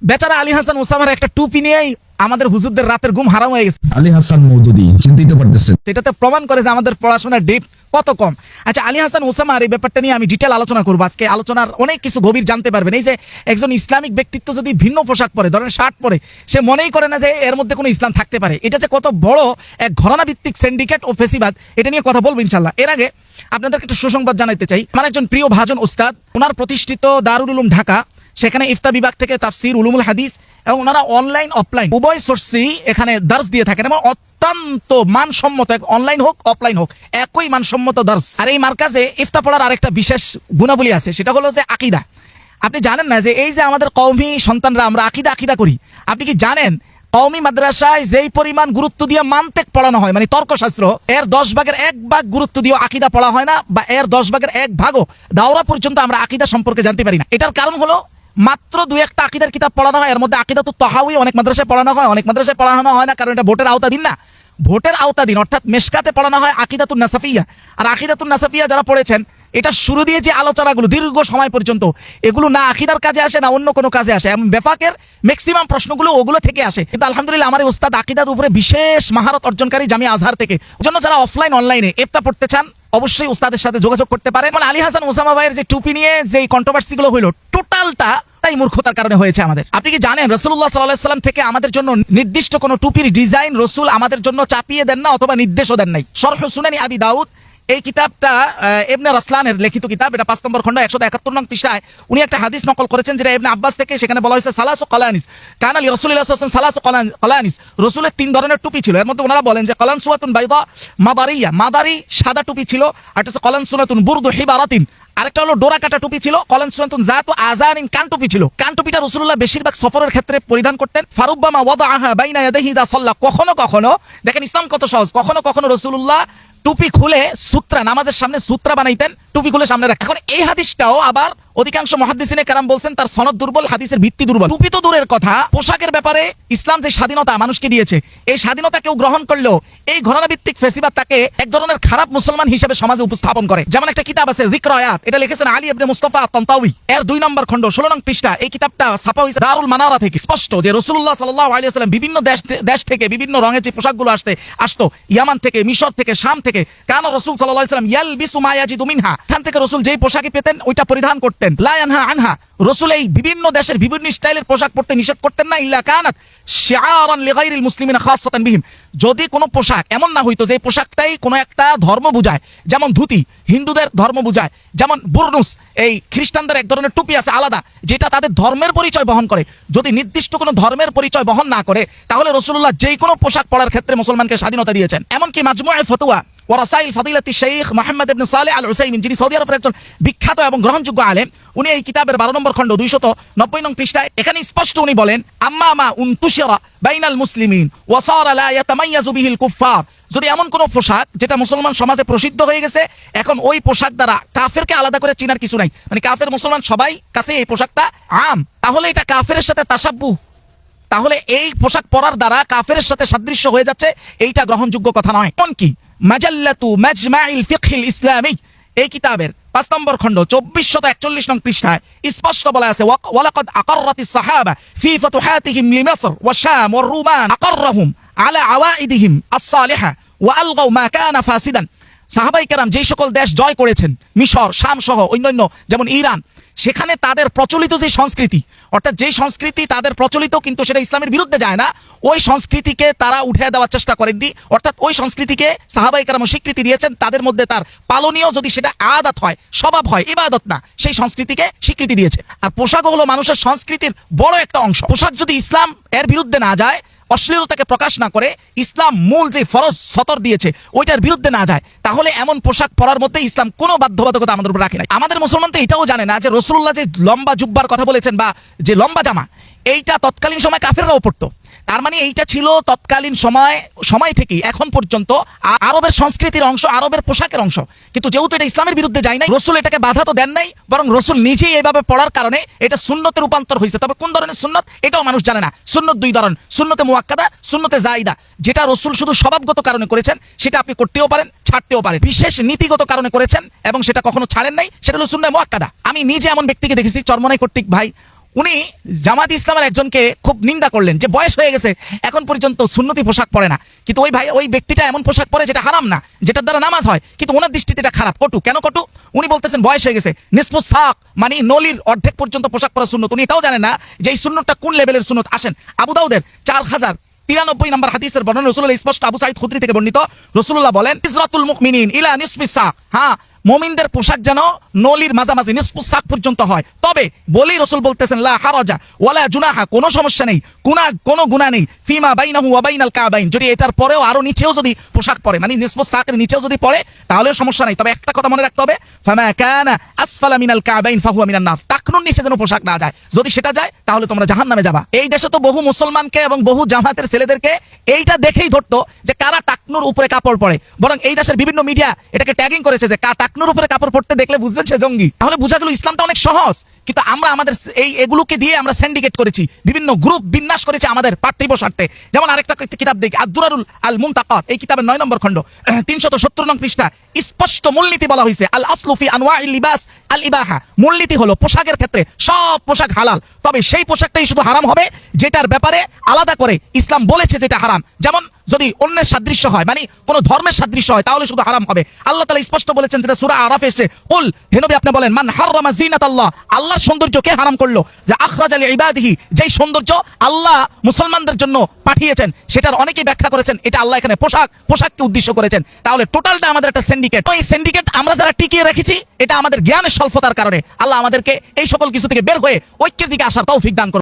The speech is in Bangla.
বেচারা আলী হাসান ওসামার একটা টুপি নিয়েই আমাদের হুজুরদের রাতের ঘুম হারাম হয়ে গেছে। আলী হাসান মওদুদী চিন্তিত পারতেছেন, এটাতে প্রমাণ করে যে আমাদের পড়াশোনার ডিপ কত কম। আচ্ছা, আলী হাসান ওসামার এই ব্যাপারটা নিয়ে আমি ডিটেল আলোচনা করবো আজকে। আলোচনার অনেক কিছু গভীর জানতে পারবেন। এই যে একজন ইসলামিক ব্যক্তিত্ব যদি ভিন্ন পোশাক পরে, ধরেন শার্ট পরে, সে মনেই করে না যে এর মধ্যে কোনো ইসলাম থাকতে পারে। এটা যে কত বড় এক ঘরানা ভিত্তিক সিন্ডিকেট ও ফেসিবাদ, এটা নিয়ে কথা বলবো ইনশাল্লাহ। এর আগে আপনাদেরকে একটা সুসংবাদ জানাতে চাই। আমার একজন প্রিয় ভাজন উস্তাদ, ওনার প্রতিষ্ঠিত দারুল উলুম ঢাকা, সেখানে ইফতা বিভাগ থেকে তাফসির, উলুমুল হাদিস এবং ওনারা অনলাইন অফলাইন উভয় সোর্সেই এখানে দার্স দিয়ে থাকেন এবং অত্যন্ত মানসম্মত, অনলাইন হোক অফলাইন হোক একই মানসম্মত দার্স। আর এই মার্কাজে ইফতা পড়ার আরেকটা বিশেষ গুণাবলী আছে, সেটা হলো যে আকীদা। আপনি জানেন না যে এই যে আমাদের কওমি সন্তানরা আমরা আকীদা করি, আপনি কি জানেন কওমি মাদ্রাসায় যেই পরিমাণ গুরুত্ব দিয়ে মানতেক পড়ানো হয়, মানে তর্কশাস্ত্র, এর 10 ভাগের 1 ভাগ গুরুত্ব দিয়ে আকীদা পড়া হয় না, বা এর 10 ভাগের 1 ভাগও দাওরা পর্যন্ত আমরা আকীদা সম্পর্কে জানতে পারি না। এটার কারণ হলো মাত্র 2-1টা আকীদার কিতাব পড়ানো হয়, এর মধ্যে আকীদা তো তাহাউই অনেক মাদ্রাসায় পড়ানো হয়, অনেক মাদ্রাসায় পড়ানো হয় না, কারণ এটা ভোটের আওতাধীন না। ভোটের আওতাধীন অর্থাৎ মেশকাতে পড়ানো হয় আকীদাতুন নাসাফিয়া। আর আকীদাতুন নাসাফিয়া যারা পড়েছেন, এটা শুরু দিয়ে যে আলোচনাগুলো দীর্ঘ সময় পর্যন্ত, এগুলো না আকীদার কাজে আসে না অন্য কোনো কাজে আসে, এবং বেফাকের ম্যাক্সিমাম প্রশ্নগুলো ওগুলো থেকে আসে। কিন্তু আলহামদুলিল্লাহ আমার ওস্তাদ আকীদার উপরে বিশেষ মহারত অর্জনকারী জামিয়া আজহার থেকে। জন্য যারা অফলাইন অনলাইনে ইফতা পড়তে চান অবশ্যই উস্তাদের সাথে যোগাযোগ করতে পারেন। মানে আলী হাসান ওসামা ভাইয়ের যে টুপি নিয়ে যে কন্ট্রোভার্সি গুলো হইলো, টোটালটা তাই মূর্খতার কারণে হয়েছে আমাদের। আপনি কি জানেন রাসূলুল্লাহ সাল্লাল্লাহু আলাইহি ওয়াসাল্লাম থেকে আমাদের জন্য নির্দিষ্ট কোনো টুপির ডিজাইন রাসূল আমাদের জন্য চাপিয়ে দেন না অথবা নির্দেশও দেন নাই। শরহ সুনানি আবি দাউদ, এই কিতাবটা ইবনে রাসলানের লিখিত কিতাব, এটা 5 নম্বর খণ্ড 171 নং পৃষ্ঠায় উনি একটা হাদিস নকল করেছেন, যেটা ইবনে আব্বাস থেকে। সেখানে বলা হয়েছে সালাসু কলানিস কানা লি রাসূলিল্লাহ সাল্লাল্লাহু আলাইহি ওয়াসাল্লাম সালাসু কলানিস, রাসূলের 3 ধরনের টুপি ছিল। এর মধ্যে ওনারা বলেন যে কলানসুয়াতুন বাইদা মাদারিয়া, মাদারি সাদা টুপি ছিল, আর একটা কলানসুনাতুন বুরদু হিবারাতিন, আরেকটা হলো ডোরা কাটা টুপি ছিল, কলানসুনাতুন জাতু আযানিন, কান টুপি ছিল। কান টুপিটা রাসূলুল্লাহ বেশিরভাগ সফরের ক্ষেত্রে পরিধান করতেন। ফারুব্বামা ওয়াদাআহা বাইনা ইয়াদাইহি দা সাল্লা, কখনো কখনো, দেখেন ইসলাম কত সহজ, কখনো কখনো রাসূলুল্লাহ টুপি খুলে সূত্রা, নামাজের সামনে সূত্রা বানাইতেন, টুপি খুলে সামনে রাখেন। এখন এই হাদিসটাও আবার অধিকাংশ মুহাদ্দিসিনে কেরাম বলছেন তার সনদ দুর্বল, হাদিসের ভিত্তি দুর্বল। টুপি তো দূরের কথা, পোশাকের ব্যাপারে ইসলাম যে স্বাধীনতা মানুষকে দিয়েছে, এই স্বাধীনতা কেউ গ্রহণ করলেও এই ঘরানা ভিত্তিক ফেসিবাদ তাকে এক ধরনের খারাপ মুসলমান হিসেবে সমাজে উপস্থাপন করে। যেমন একটা কিতাব আছে যিকর আয়াত, এটা লিখেছেন আলী ইবনে মুস্তাফা আত-তানতাউই, এর 2 নম্বর খণ্ড 16 নং পৃষ্ঠা। এই কিতাবটা ছাপা হয়েছে দারুল মানারা থেকে। স্পষ্ট যে রাসূলুল্লাহ সাল্লাল্লাহু আলাইহি ওয়াসাল্লাম বিভিন্ন দেশ থেকে বিভিন্ন রঙের যে পোশাকগুলো আসতো, ইয়ামান থেকে, মিশর থেকে, শাম থেকে, কানা রাসূল সাল্লাল্লাহু আলাইহি ওয়াসাল্লাম ইয়ালবিসু মা ইয়াজিদু মিনহা, এখান থেকে রাসূল যেই পোশাকই পেতেন ওইটা পরিধান করতেন। লা ইয়ানহা আনহা, রাসূল এই বিভিন্ন দেশের বিভিন্ন স্টাইলের পোশাক পরতে নিষেধ করতেন না। ইল্লা কানাত শিআরান লিগাইরিল মুসলিমিনা খাসসাতান বিহিম, যদি কোনো পোশাক এমন না হইতো যে পোশাকটাই কোনো একটা ধর্ম বোঝায়, যেমন ধুতি হিন্দুদের ধর্ম বোঝায়, যেমন বুরনুস এই খ্রিস্টানদের এক ধরনের টুপি আছে আলাদা, যেটা তাদের ধর্মের পরিচয় বহন করে। যদি নির্দিষ্ট কোনো ধর্মের পরিচয় বহন না করে, তাহলে রাসূলুল্লাহ যেই কোনো পোশাক পরার ক্ষেত্রে মুসলমানকে স্বাধীনতা দিয়েছেন। এমনকি মাজমুয়ে ফতোয়া ওয়া রাসাইল ফাদিলাতি শাইখ মুহাম্মদ ইবনে সালেহ আল উসাইমিন, যিনি সৌদি আরবের একজন বিখ্যাত এবং গ্রহণযোগ্য আলেম, উনি এই কিতাবের 12 নম্বর খণ্ড 290 নং পৃষ্ঠায় এখানে স্পষ্ট উনি বলেন, আম্মা মা উনতুশিরা বাইনাল মুসলিমিন ওয়া সারা লা ইয়াতামাইয়াজু বিহিল কুফফার, যদি এমন কোন পোশাক যেটা মুসলমান সমাজে প্রসিদ্ধ হয়ে গেছে, এখন ওই পোশাক দ্বারা কাফেরকে আলাদা করে চিনার কিছু নাই, মানে কাফের মুসলমান সবাই কাছে এই পোশাকটা আম, তাহলে এটা কাফেরের সাথে তাসাব্বুহ, তাহলে এই পোশাক পরার দ্বারা কাফেরের সাথে সাদৃশ্য হয়ে যাচ্ছে, এইটা গ্রহণযোগ্য কথা নয়। এমনকি মাজাল্লাতু মাজমাইল ফিকহিল ইসলামী, এই কিতাবের 5 নম্বর খণ্ড 2441 নং পৃষ্ঠায় স্পষ্ট বলা আছে, ওয়ালাকাদ আকাররাতিস সাহাবা ফি ফুতুহাতিহিম লিমিসর ওয়া শাম ওয়া রুমান আকাররাহুম আলা আওয়াইদিহিম আস-সালিহা ওয়া আলগাউ মা কানা ফাসিদান, সাহাবায়ে কেরাম যেই সকল দেশ জয় করেছেন, মিশর, শাম সহ অন্যান্য যেমন ইরান, সেখানে তাদের প্রচলিত যে সংস্কৃতি, অর্থাৎ যেই সংস্কৃতি তাদের প্রচলিত কিন্তু সেটা ইসলামের বিরুদ্ধে যায় না, ওই সংস্কৃতিকে তারা উঠে দেওয়ার চেষ্টা করেননি। অর্থাৎ ওই সংস্কৃতিকে সাহাবায়ে কেরাম স্বীকৃতি দিয়েছেন, তাদের মধ্যে তার পালনীয় যদি সেটা আদাত হয়, স্বভাব হয়, ইবাদত না, সেই সংস্কৃতিকে স্বীকৃতি দিয়েছে। আর পোশাক হলো মানুষের সংস্কৃতির বড় একটা অংশ। পোশাক যদি ইসলাম এর বিরুদ্ধে না যায়, অশ্লীলতাকে প্রকাশ না করে, ইসলাম মূল যে ফরজ সতর দিয়েছে ওইটার বিরুদ্ধে না যায়, তাহলে এমন পোশাক পরার মধ্যে ইসলাম কোনো বাধ্যবাধকতা আমাদের উপর রাখে নাই। আমাদের মুসলমান তো এটাও জানে না যে রাসূলুল্লাহ যে লম্বা জুব্বার কথা বলেছেন বা যে লম্বা জামা, এইটা তৎকালীন সময় কাফেররাও পরতো। তার মানে এইটা ছিল তৎকালীন সময় থেকে এখন পর্যন্ত আরবের সংস্কৃতির অংশ, আরবের পোশাকের অংশ। কিন্তু যেহেতু এটা ইসলামের বিরুদ্ধে যায় নাই, রাসূল এটাকে বাধা তো দেন নাই, বরং রাসূল নিজেই এইভাবে পড়ার কারণে এটা সুন্নতে রূপান্তর হয়েছে। তবে কোন ধরনের সুন্নত এটাও মানুষ জানে না। সুন্নত 2 ধরনের, সুন্নতে মুআক্কাদা, সুন্নতে জাইদা। যেটা রাসূল শুধু স্বভাবগত কারণে করেছেন সেটা আপনি করতেও পারেন, ছাড়তেও পারেন। বিশেষ নীতিগত কারণে করেছেন এবং সেটা কখনো ছাড়েন নাই, সেটা হলো সুন্নাহ মুআক্কাদা। আমি নিজে এমন ব্যক্তিকে দেখেছি, চরমনাই কর্তৃক ভাই, উনি জামাত ইসলামের একজনকে খুব নিন্দা করলেন যে বয়স হয়ে গেছে এখন পর্যন্ত সুন্নতি পোশাক পরে না, কিন্তু ওই ব্যক্তিটা এমন পোশাক পরে যেটা হারাম না, যেটার দ্বারা নামাজ হয়, কিন্তু ওনার দৃষ্টিতে এটা খারাপ, কটু। কেন কটু? উনি বলতেছেন বয়স হয়ে গেছে, নিসফু সাক মানে নলির অর্ধেক পর্যন্ত পোশাক পরা সুন্নত। উনি এটাও জানেন না যে এই সুন্নতটা কোন লেভেলের সুন্নত। আসেন আবু দাউদের 4093 নম্বর হাদিসের বর্ণনা রাসূলুল্লাহ স্পষ্ট আবু সাঈদ খুদরি থেকে বর্ণিত, রাসূলুল্লাহ বলেন ইজরাতুল মুমিনিন ইলা নিসফি সাক, হ্যাঁ মুমিনদের পোশাক যেন নলির মাঝামাঝি নিসফু সাক পর্যন্ত হয়। তবে বলি রাসূল বলতেছেন লা হারাজা ওয়ালা জুনাহা, কোনো সমস্যা নেই, কোনো গুনাহ নেই, ফিমা বাইনাহু ওয়া বাইনাল কাবাইন, যদি এটার পরেও আরো নিচেও যদি পোশাক পরে মানে নিসফু সাকের নিচেও যদি পড়ে তাহলেও সমস্যা নেই। তবে একটা কথা মনে রাখতে হবে, ফামা কানা আসফালা মিনাল কাবাইন ফাহুয়া মিনান নার, টাকনুর নিচে যেন পোশাক না যায়, যদি সেটা যায় তাহলে তোমরা জাহান্নামে যাবা। এই দেশে তো বহু মুসলমানকে এবং বহু জামাতের ছেলেদেরকে এইটা দেখেই ধরতো যে কারা টাকনুর উপরে কাপড় পরে, বরং এই দেশের বিভিন্ন মিডিয়া এটাকে ট্যাগিং করেছে যে টাকনুর উপরে কাপড় পরতে দেখলে বুঝবেন সে জঙ্গি। তাহলে বোঝা গেল ইসলামটা অনেক সহজ, কিন্তু আমরা আমাদের এগুলোকে দিয়ে আমরা সিন্ডিকেট করেছি, বিভিন্ন গ্রুপ বিন্যাস করেছি আমাদের পার্থিব স্বার্থে। যেমন আরেকটা কিতাব দেখি আদ-দুরারুল আল মুনতাকাত, এই কিতাবের 9 নম্বর খণ্ড 370 নং পৃষ্ঠা স্পষ্ট মূলনীতি বলা হয়েছে, আল আসলু ফি আনওয়াইল লিবাস আল ইবাহা, মূলনীতি হলো পোশাকের ক্ষেত্রে সব পোশাক হালাল, তবে সেই পোশাকটাই শুধু হারাম হবে যেটার ব্যাপারে আলাদা করে ইসলাম বলেছে যেটা হারাম। যেমন যদি অন্যের সাদৃশ্য হয় মানে কোন ধর্মের সাদৃশ্য হয় তাহলে শুধু হারাম হবে। আল্লাহ তাআলা স্পষ্ট বলেছেন, যেটা সূরা আরাফে এসেছে, কুল হে নবী আপনি বলেন, মান হাররামা জিনাতাল্লাহ, আল্লাহর সৌন্দর্য কে হারাম করলো, যে আখরাজা লিইবাদিহি, যেই সৌন্দর্য আল্লাহ মুসলমানদের জন্য পাঠিয়েছেন, সেটার অনেকেই ব্যাখ্যা করেছেন এটা আল্লাহ এখানে পোশাককে উদ্দেশ্য করেছেন। তাহলে টোটালটা আমাদের একটা সিন্ডিকেট। এই সিন্ডিকেট আমরা যারা টিকিয়ে রেখেছি এটা আমাদের জ্ঞানের স্বল্পতার কারণে। আল্লাহ আমাদেরকে এই সকল কিছু থেকে বের হয়ে ঐক্যের দিকে আসার তৌফিক দান করুন।